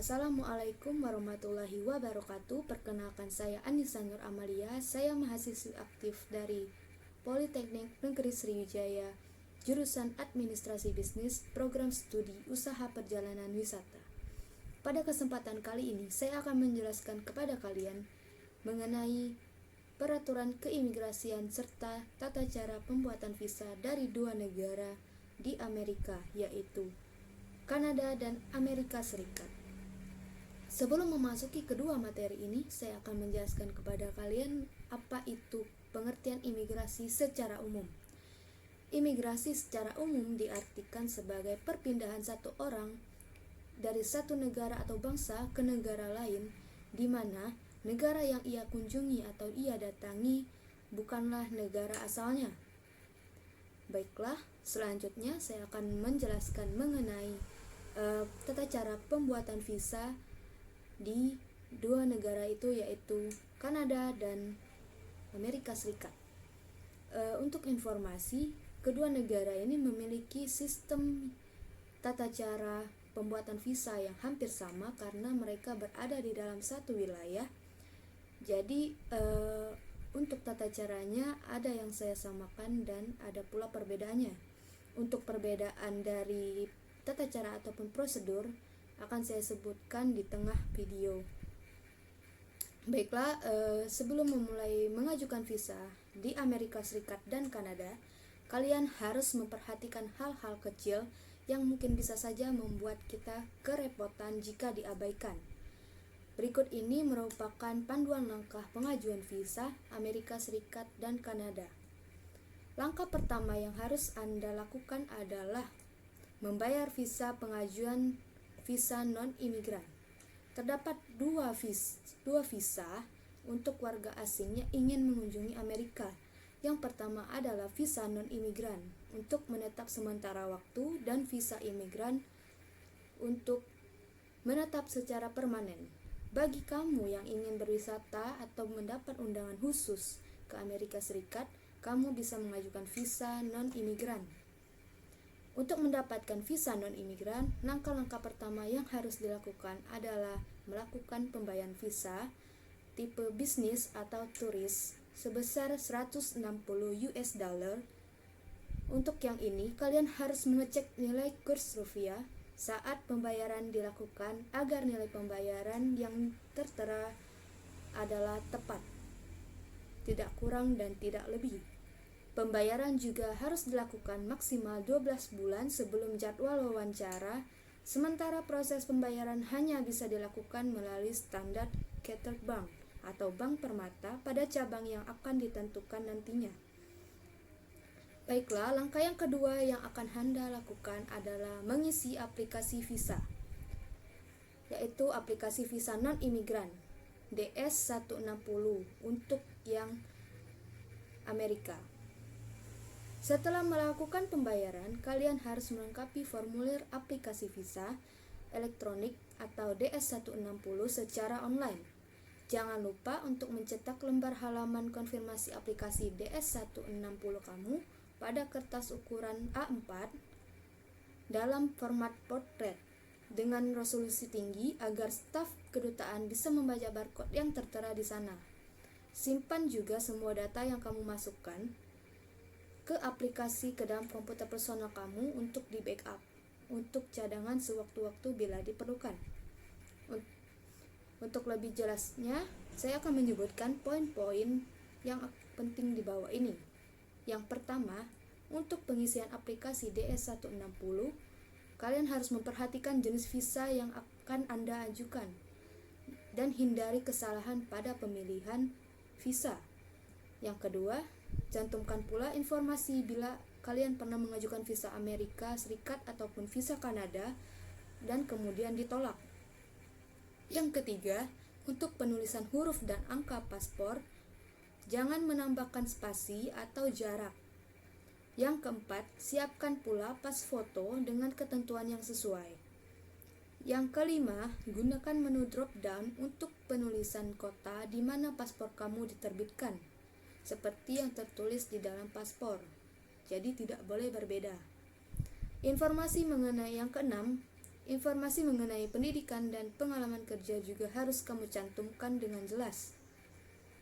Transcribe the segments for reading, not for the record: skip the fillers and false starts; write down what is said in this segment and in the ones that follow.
Assalamualaikum warahmatullahi wabarakatuh. Perkenalkan, saya Anissa Nur Amalia. Saya mahasiswi aktif dari Politeknik Negeri Sriwijaya, jurusan Administrasi Bisnis, Program Studi Usaha Perjalanan Wisata. Pada kesempatan kali ini, saya akan menjelaskan kepada kalian mengenai peraturan keimigrasian serta tata cara pembuatan visa dari dua negara di Amerika, yaitu Kanada dan Amerika Serikat. Sebelum memasuki kedua materi ini, saya akan menjelaskan kepada kalian apa itu pengertian imigrasi secara umum. Imigrasi secara umum diartikan sebagai perpindahan satu orang dari satu negara atau bangsa ke negara lain, di mana negara yang ia kunjungi atau ia datangi bukanlah negara asalnya. Baiklah, selanjutnya saya akan menjelaskan mengenai tata cara pembuatan visa di dua negara itu, yaitu Kanada dan Amerika Serikat. Untuk informasi, kedua negara ini memiliki sistem tata cara pembuatan visa yang hampir sama karena mereka berada di dalam satu wilayah. Jadi untuk tata caranya ada yang saya samakan dan ada pula perbedaannya. Untuk perbedaan dari tata cara ataupun prosedur akan saya sebutkan di tengah video. Baiklah, sebelum memulai mengajukan visa di Amerika Serikat dan Kanada, kalian harus memperhatikan hal-hal kecil yang mungkin bisa saja membuat kita kerepotan jika diabaikan. Berikut ini merupakan panduan langkah pengajuan visa Amerika Serikat dan Kanada. Langkah pertama yang harus Anda lakukan adalah membayar visa pengajuan visa non-imigran. Terdapat dua visa untuk warga asing yang ingin mengunjungi Amerika. Yang pertama adalah visa non-imigran untuk menetap sementara waktu dan visa imigran untuk menetap secara permanen. Bagi kamu yang ingin berwisata atau mendapat undangan khusus ke Amerika Serikat, kamu bisa mengajukan visa non-imigran. Untuk mendapatkan visa non-imigran, langkah-langkah pertama yang harus dilakukan adalah melakukan pembayaran visa tipe bisnis atau turis sebesar 160 US dollar. Untuk yang ini, kalian harus mengecek nilai kurs rupiah saat pembayaran dilakukan agar nilai pembayaran yang tertera adalah tepat, tidak kurang dan tidak lebih. Pembayaran juga harus dilakukan maksimal 12 bulan sebelum jadwal wawancara, sementara proses pembayaran hanya bisa dilakukan melalui standar Chartered Bank atau bank permata pada cabang yang akan ditentukan nantinya. Baiklah, langkah yang kedua yang akan Anda lakukan adalah mengisi aplikasi visa, yaitu aplikasi visa non-imigran DS-160 untuk yang Amerika. Setelah melakukan pembayaran, kalian harus melengkapi formulir aplikasi visa elektronik atau DS-160 secara online. Jangan lupa untuk mencetak lembar halaman konfirmasi aplikasi DS-160 kamu pada kertas ukuran A4 dalam format portrait dengan resolusi tinggi agar staf kedutaan bisa membaca barcode yang tertera di sana. Simpan juga semua data yang kamu masukkan ke aplikasi ke dalam komputer personal kamu untuk di backup untuk cadangan sewaktu-waktu bila diperlukan. Untuk lebih jelasnya, saya akan menyebutkan poin-poin yang penting di bawah ini. Yang pertama, untuk pengisian aplikasi DS-160, kalian harus memperhatikan jenis visa yang akan Anda ajukan dan hindari kesalahan pada pemilihan visa. Yang kedua, cantumkan pula informasi bila kalian pernah mengajukan visa Amerika Serikat ataupun visa Kanada dan kemudian ditolak. Yang ketiga, untuk penulisan huruf dan angka paspor, jangan menambahkan spasi atau jarak. Yang keempat, siapkan pula pas foto dengan ketentuan yang sesuai. Yang kelima, gunakan menu drop down untuk penulisan kota di mana paspor kamu diterbitkan, seperti yang tertulis di dalam paspor. Jadi tidak boleh berbeda. Informasi mengenai yang keenam, Informasi mengenai pendidikan dan pengalaman kerja juga harus kamu cantumkan dengan jelas.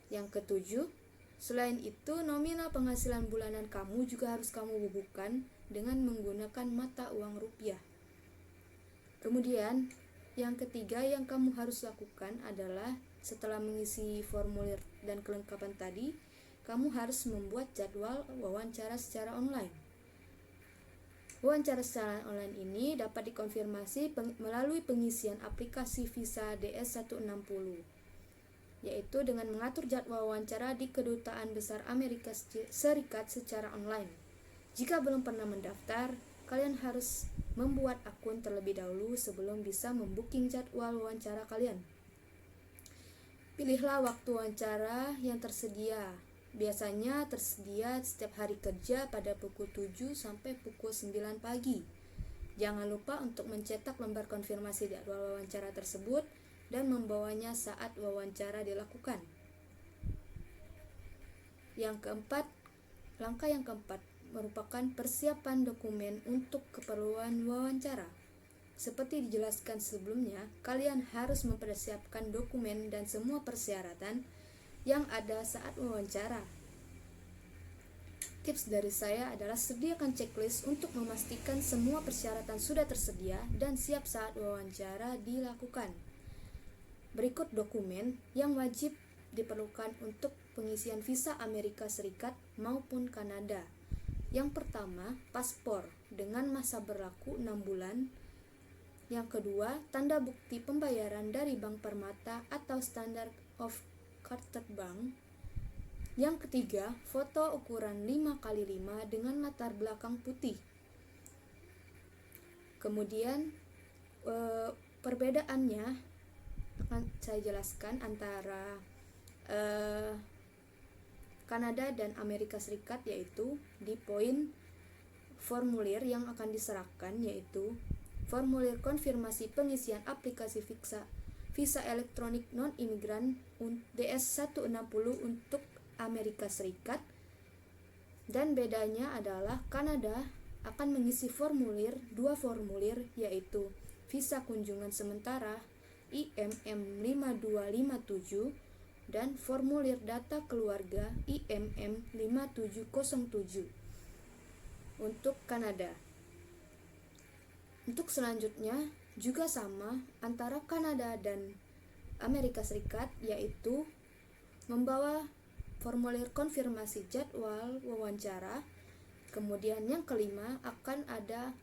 Yang ketujuh, selain itu nominal penghasilan bulanan kamu juga harus kamu bubuhkan dengan menggunakan mata uang rupiah. Kemudian, yang ketiga yang kamu harus lakukan adalah setelah mengisi formulir dan kelengkapan tadi, kamu harus membuat jadwal wawancara secara online. Wawancara secara online ini dapat dikonfirmasi melalui pengisian aplikasi visa DS-160, yaitu dengan mengatur jadwal wawancara di Kedutaan Besar Amerika Serikat secara online. Jika belum pernah mendaftar, kalian harus membuat akun terlebih dahulu sebelum bisa membooking jadwal wawancara kalian. Pilihlah waktu wawancara yang tersedia. Biasanya tersedia setiap hari kerja pada pukul 7 sampai pukul 9 pagi. Jangan lupa untuk mencetak lembar konfirmasi jadwal wawancara tersebut dan membawanya saat wawancara dilakukan. Langkah yang keempat merupakan persiapan dokumen untuk keperluan wawancara. Seperti dijelaskan sebelumnya, kalian harus mempersiapkan dokumen dan semua persyaratan yang ada saat wawancara. Tips dari saya adalah sediakan checklist untuk memastikan semua persyaratan sudah tersedia dan siap saat wawancara dilakukan. Berikut dokumen yang wajib diperlukan untuk pengisian visa Amerika Serikat maupun Kanada. Yang pertama, paspor dengan masa berlaku 6 bulan. Yang kedua, tanda bukti pembayaran dari Bank Permata atau Standard of Chartered Bank. Yang ketiga, foto ukuran 5x5 dengan latar belakang putih. Kemudian perbedaannya akan saya jelaskan antara Kanada dan Amerika Serikat, yaitu di poin formulir yang akan diserahkan, yaitu formulir konfirmasi pengisian aplikasi visa elektronik non-imigran DS-160 untuk Amerika Serikat. Dan bedanya adalah Kanada akan mengisi dua formulir, yaitu visa kunjungan sementara IMM 5257 dan formulir data keluarga IMM 5707 untuk Kanada. Untuk selanjutnya juga sama antara Kanada dan Amerika Serikat, yaitu membawa formulir konfirmasi jadwal wawancara. Kemudian yang kelima akan ada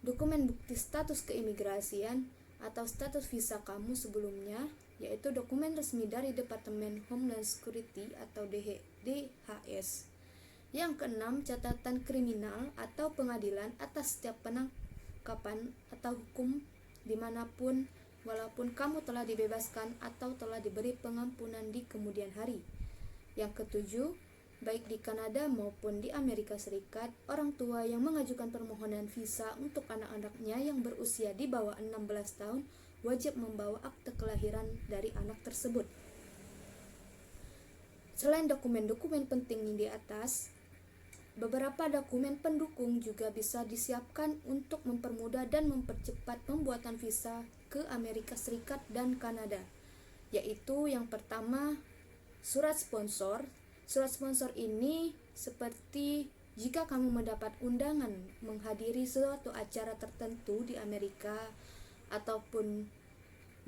dokumen bukti status keimigrasian atau status visa kamu sebelumnya, yaitu dokumen resmi dari Departemen Homeland Security atau DHS. Yang keenam, catatan kriminal atau pengadilan atas setiap penangkapan atau hukum dimanapun, walaupun kamu telah dibebaskan atau telah diberi pengampunan di kemudian hari. Yang ketujuh, baik di Kanada maupun di Amerika Serikat, orang tua yang mengajukan permohonan visa untuk anak-anaknya yang berusia di bawah 16 tahun wajib membawa akte kelahiran dari anak tersebut. Selain dokumen-dokumen penting di atas, beberapa dokumen pendukung juga bisa disiapkan untuk mempermudah dan mempercepat pembuatan visa ke Amerika Serikat dan Kanada, yaitu yang pertama, surat sponsor. Surat sponsor ini seperti jika kamu mendapat undangan menghadiri suatu acara tertentu di Amerika ataupun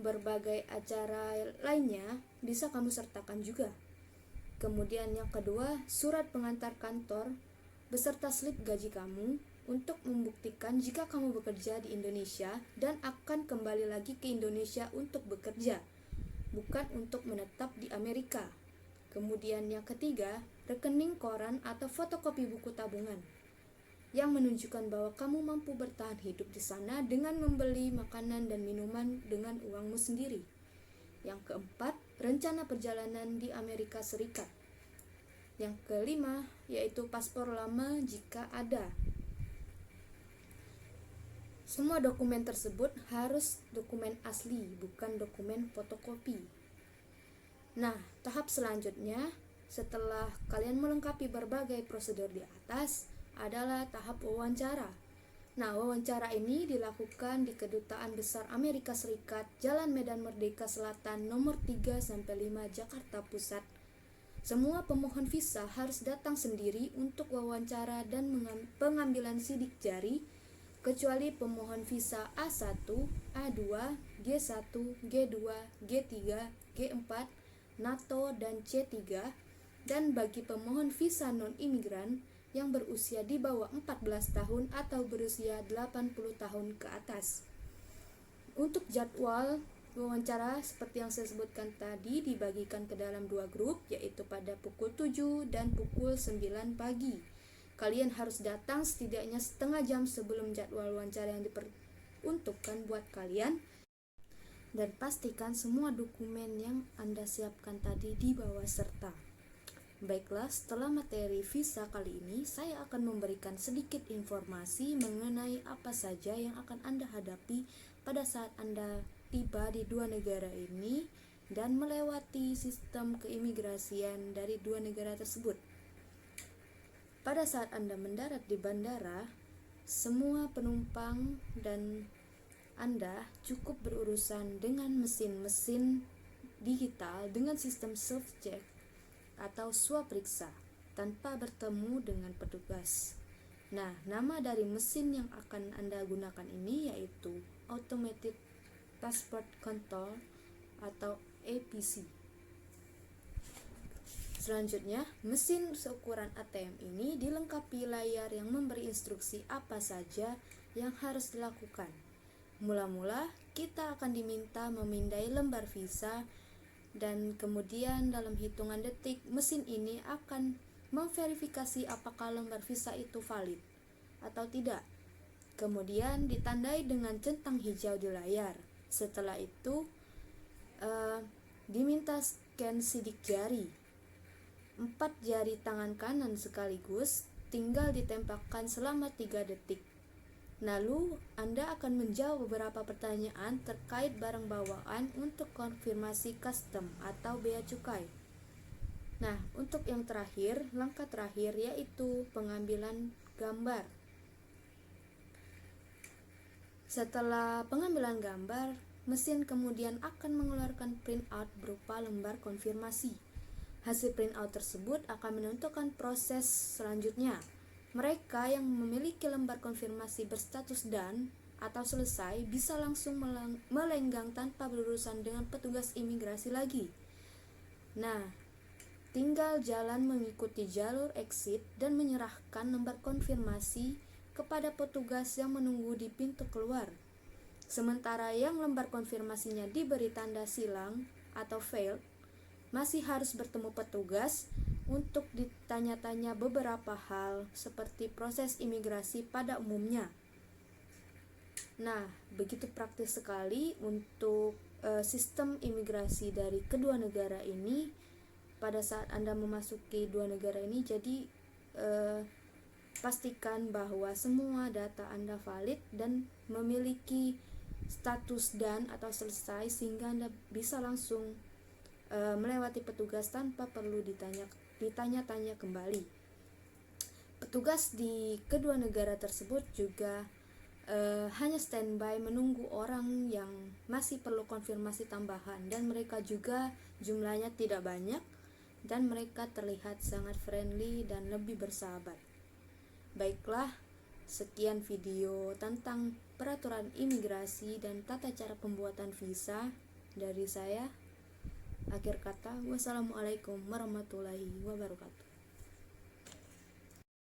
berbagai acara lainnya, bisa kamu sertakan juga. Kemudian yang kedua, surat pengantar kantor beserta slip gaji kamu untuk membuktikan jika kamu bekerja di Indonesia dan akan kembali lagi ke Indonesia untuk bekerja, bukan untuk menetap di Amerika. Kemudian yang ketiga, rekening koran atau fotokopi buku tabungan yang menunjukkan bahwa kamu mampu bertahan hidup di sana dengan membeli makanan dan minuman dengan uangmu sendiri. Yang keempat, rencana perjalanan di Amerika Serikat. Yang kelima, yaitu paspor lama jika ada. Semua dokumen tersebut harus dokumen asli, bukan dokumen fotokopi. Nah, tahap selanjutnya setelah kalian melengkapi berbagai prosedur di atas adalah tahap wawancara. Nah, wawancara ini dilakukan di Kedutaan Besar Amerika Serikat, Jalan Medan Merdeka Selatan nomor 3-5 Jakarta Pusat. Semua pemohon visa harus datang sendiri untuk wawancara dan pengambilan sidik jari, kecuali pemohon visa A1, A2, G1, G2, G3, G4, NATO, dan C3, dan bagi pemohon visa non-imigran yang berusia di bawah 14 tahun atau berusia 80 tahun ke atas. Untuk jadwal wawancara seperti yang saya sebutkan tadi dibagikan ke dalam 2 grup, yaitu pada pukul 7 dan pukul 9 pagi. Kalian harus datang setidaknya setengah jam sebelum jadwal wawancara yang diperuntukkan buat kalian, dan pastikan semua dokumen yang Anda siapkan tadi dibawa serta. Baiklah, setelah materi visa kali ini, saya akan memberikan sedikit informasi mengenai apa saja yang akan Anda hadapi pada saat Anda tiba di 2 negara ini dan melewati sistem keimigrasian dari 2 negara tersebut. Pada saat Anda mendarat di bandara, semua penumpang dan Anda cukup berurusan dengan mesin-mesin digital dengan sistem self-check atau swaperiksa tanpa bertemu dengan petugas. Nah, nama dari mesin yang akan Anda gunakan ini yaitu Automated Passport Control atau APC. Selanjutnya, mesin seukuran ATM ini dilengkapi layar yang memberi instruksi apa saja yang harus dilakukan. Mula-mula, kita akan diminta memindai lembar visa, dan kemudian dalam hitungan detik mesin ini akan memverifikasi apakah lembar visa itu valid atau tidak. Kemudian ditandai dengan centang hijau di layar. Setelah itu diminta scan sidik jari. 4 jari tangan kanan sekaligus tinggal ditempelkan selama 3 detik. Lalu, Anda akan menjawab beberapa pertanyaan terkait barang bawaan untuk konfirmasi custom atau bea cukai. Nah, untuk yang terakhir, langkah terakhir yaitu pengambilan gambar. Setelah pengambilan gambar, mesin kemudian akan mengeluarkan printout berupa lembar konfirmasi. Hasil printout tersebut akan menentukan proses selanjutnya. Mereka yang memiliki lembar konfirmasi berstatus dan atau selesai bisa langsung melenggang tanpa berurusan dengan petugas imigrasi lagi. Nah, tinggal jalan mengikuti jalur exit dan menyerahkan lembar konfirmasi kepada petugas yang menunggu di pintu keluar. Sementara yang lembar konfirmasinya diberi tanda silang atau failed, masih harus bertemu petugas untuk ditanya-tanya beberapa hal seperti proses imigrasi pada umumnya. Nah, begitu praktis sekali untuk sistem imigrasi dari kedua negara ini pada saat Anda memasuki 2 negara ini. Jadi pastikan bahwa semua data Anda valid dan memiliki status dan atau selesai sehingga Anda bisa langsung melewati petugas tanpa perlu ditanya-tanya kembali. Petugas di kedua negara tersebut juga hanya standby menunggu orang yang masih perlu konfirmasi tambahan, dan mereka juga jumlahnya tidak banyak dan mereka terlihat sangat friendly dan lebih bersahabat. Baiklah, sekian video tentang peraturan imigrasi dan tata cara pembuatan visa dari saya. Akhir kata, wassalamualaikum warahmatullahi wabarakatuh.